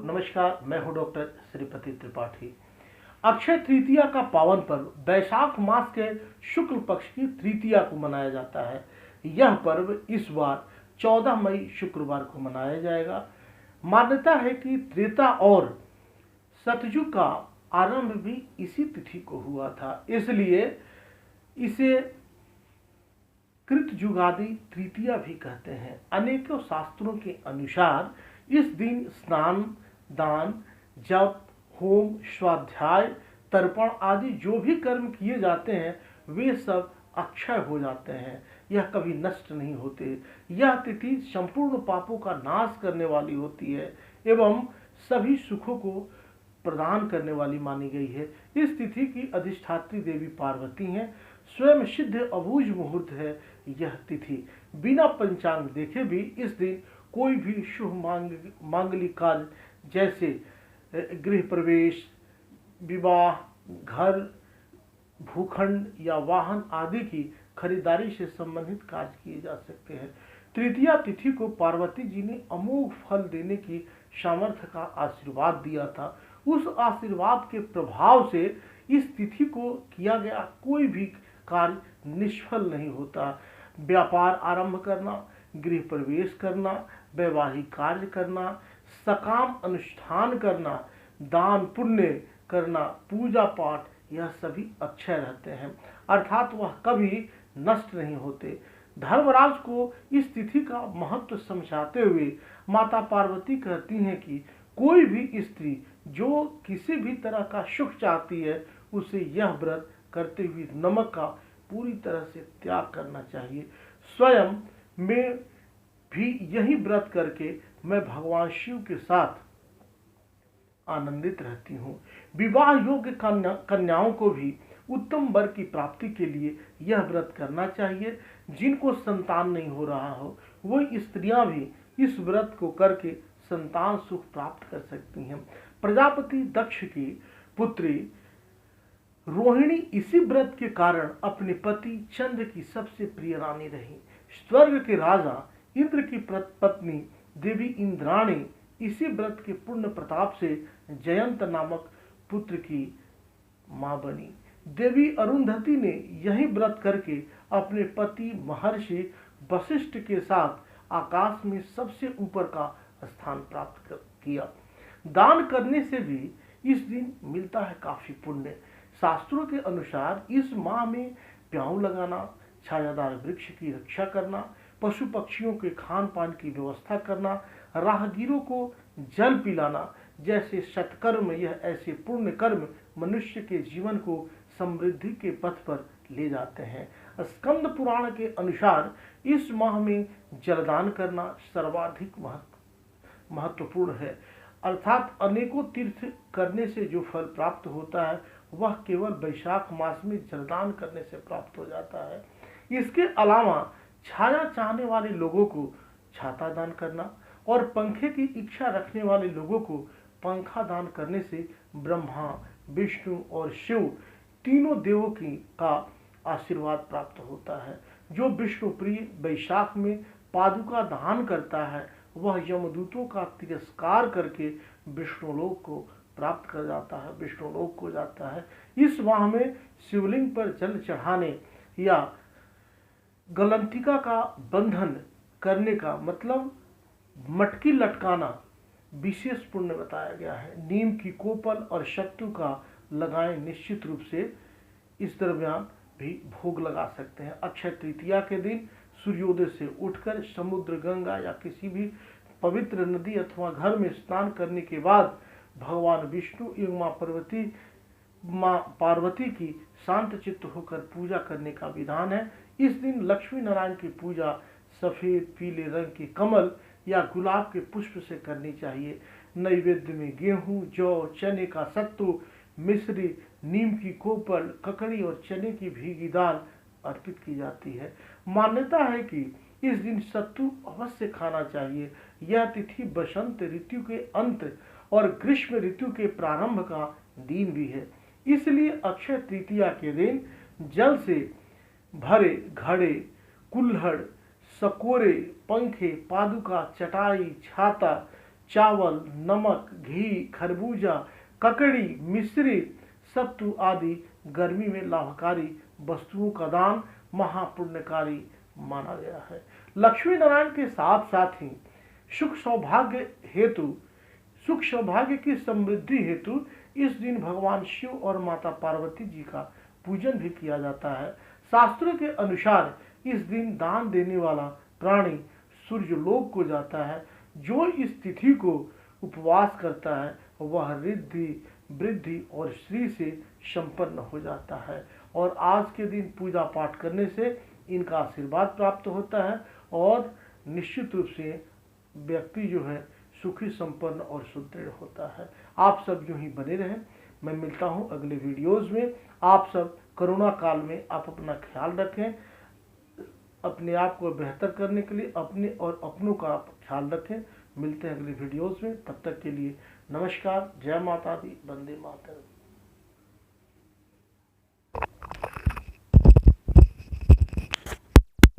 नमस्कार। मैं हूं डॉक्टर श्रीपति त्रिपाठी। अक्षय तृतीया का पावन पर्व वैशाख मास के शुक्ल पक्ष की तृतीया को मनाया जाता है। यह पर्व इस बार 14 मई शुक्रवार को मनाया जाएगा। मान्यता है कि त्रेता और सतयुग का आरंभ भी इसी तिथि को हुआ था, इसलिए इसे कृतयुगादि तृतीया भी कहते हैं। अनेकों शास्त्रों के अनुसार इस दिन स्नान, दान, जप, होम, स्वाध्याय, तर्पण आदि जो भी कर्म किए जाते हैं वे सब अक्षय हो जाते हैं। यह कभी नष्ट नहीं होते। यह तिथि संपूर्ण पापों का नाश करने वाली होती है एवं सभी सुखों को प्रदान करने वाली मानी गई है। इस तिथि की अधिष्ठात्री देवी पार्वती हैं। स्वयं सिद्ध अबूझ मुहूर्त है यह तिथि। बिना पंचांग देखे भी इस दिन कोई भी शुभ मांगलिक कार्य जैसे गृह प्रवेश, विवाह, घर, भूखंड या वाहन आदि की खरीदारी से संबंधित कार्य किए जा सकते हैं। तृतीया तिथि को पार्वती जी ने अमोघ फल देने की सामर्थ्य का आशीर्वाद दिया था। उस आशीर्वाद के प्रभाव से इस तिथि को किया गया कोई भी कार्य निष्फल नहीं होता। व्यापार आरंभ करना, गृह प्रवेश करना, वैवाहिक कार्य करना, सकाम अनुष्ठान करना, दान पुण्य करना, पूजा पाठ, यह सभी अक्षय रहते हैं, अर्थात वह कभी नष्ट नहीं होते। धर्मराज को इस तिथि का महत्व समझाते हुए माता पार्वती कहती हैं कि कोई भी स्त्री जो किसी भी तरह का सुख चाहती है उसे यह व्रत करते हुए नमक का पूरी तरह से त्याग करना चाहिए। स्वयं में भी यही व्रत करके मैं भगवान शिव के साथ आनंदित रहती हूँ। विवाह योग्य कन्याओं को भी उत्तम वर की प्राप्ति के लिए यह व्रत करना चाहिए। जिनको संतान नहीं हो रहा हो वह स्त्रियां भी इस व्रत को करके संतान सुख प्राप्त कर सकती हैं। प्रजापति दक्ष की पुत्री रोहिणी इसी व्रत के कारण अपने पति चंद्र की सबसे प्रिय रानी रही। स्वर्ग के राजा इंद्र की पत्नी देवी इंद्राणी इसी व्रत के पुण्य प्रताप से जयंत नामक पुत्र की मां बनी। देवी अरुंधति ने यही व्रत करके अपने पति महर्षि वशिष्ठ के साथ आकाश में सबसे ऊपर का स्थान प्राप्त किया। दान करने से भी इस दिन मिलता है काफी पुण्य। शास्त्रों के अनुसार इस माह में प्याऊ लगाना, छायादार वृक्ष की रक्षा करना, पशु पक्षियों के खान पान की व्यवस्था करना, राहगीरों को जल पिलाना जैसे सत्कर्म, यह ऐसे पुण्य कर्म मनुष्य के जीवन को समृद्धि के पथ पर ले जाते हैं। स्कंद पुराण के अनुसार इस माह में जलदान करना सर्वाधिक महत्वपूर्ण है, अर्थात अनेकों तीर्थ करने से जो फल प्राप्त होता है वह केवल वैशाख मास में जलदान करने से प्राप्त हो जाता है। इसके अलावा छाया चाहने वाले लोगों को छाता दान करना और पंखे की इच्छा रखने वाले लोगों को पंखा दान करने से ब्रह्मा, विष्णु और शिव तीनों देवों का आशीर्वाद प्राप्त होता है। जो विष्णु प्रिय वैशाख में पादुका दान करता है वह यमदूतों का तिरस्कार करके विष्णुलोक को प्राप्त कर जाता है, विष्णुलोक को जाता है। इस माह में शिवलिंग पर जल चढ़ाने या गलंतिका का बंधन करने का मतलब मटकी लटकाना विशेष पुण्य बताया गया है। नीम की कोपल और शत्रु का लगाएं, निश्चित रूप से इस दरमियान भी भोग लगा सकते हैं। अक्षय तृतीया के दिन सूर्योदय से उठकर समुद्र, गंगा या किसी भी पवित्र नदी अथवा घर में स्नान करने के बाद भगवान विष्णु एवं मां पार्वती की शांत चित्त होकर पूजा करने का विधान है। इस दिन लक्ष्मी नारायण की पूजा सफेद पीले रंग के कमल या गुलाब के पुष्प से करनी चाहिए। नैवेद्य में गेहूं, जौ, चने का सत्तू, मिश्री, नीम की कोपल, ककड़ी और चने की भीगी दाल अर्पित की जाती है। मान्यता है कि इस दिन सत्तू अवश्य खाना चाहिए। यह तिथि बसंत ऋतु के अंत और ग्रीष्म ऋतु के प्रारंभ का दिन भी है, इसलिए अक्षय तृतीया के दिन जल से भरे घड़े, कुल्हड़, सकोरे, पंखे, पादुका, चटाई, छाता, चावल, नमक, घी, खरबूजा, ककड़ी, मिश्री, सत्तू आदि गर्मी में लाभकारी वस्तुओं का दान महापुण्यकारी माना गया है। लक्ष्मी नारायण के साथ साथ ही सुख सौभाग्य हेतु सुख सौभाग्य की समृद्धि हेतु इस दिन भगवान शिव और माता पार्वती जी का पूजन भी किया जाता है। शास्त्रों के अनुसार इस दिन दान देने वाला प्राणी सूर्यलोक को जाता है। जो इस तिथि को उपवास करता है वह रिद्धि, वृद्धि और श्री से संपन्न हो जाता है और आज के दिन पूजा पाठ करने से इनका आशीर्वाद प्राप्त होता है और निश्चित रूप से व्यक्ति जो है सुखी, संपन्न और सुदृढ़ होता है। आप सब यूं ही बने रहें। मैं मिलता हूं अगले वीडियोस में। आप सब कोरोना काल में आप अपना ख्याल रखें, अपने आप को बेहतर करने के लिए अपने और अपनों का आप ख्याल रखें। मिलते हैं अगले वीडियोस में, तब तक के लिए नमस्कार, जय माता दी, वंदे मातरम।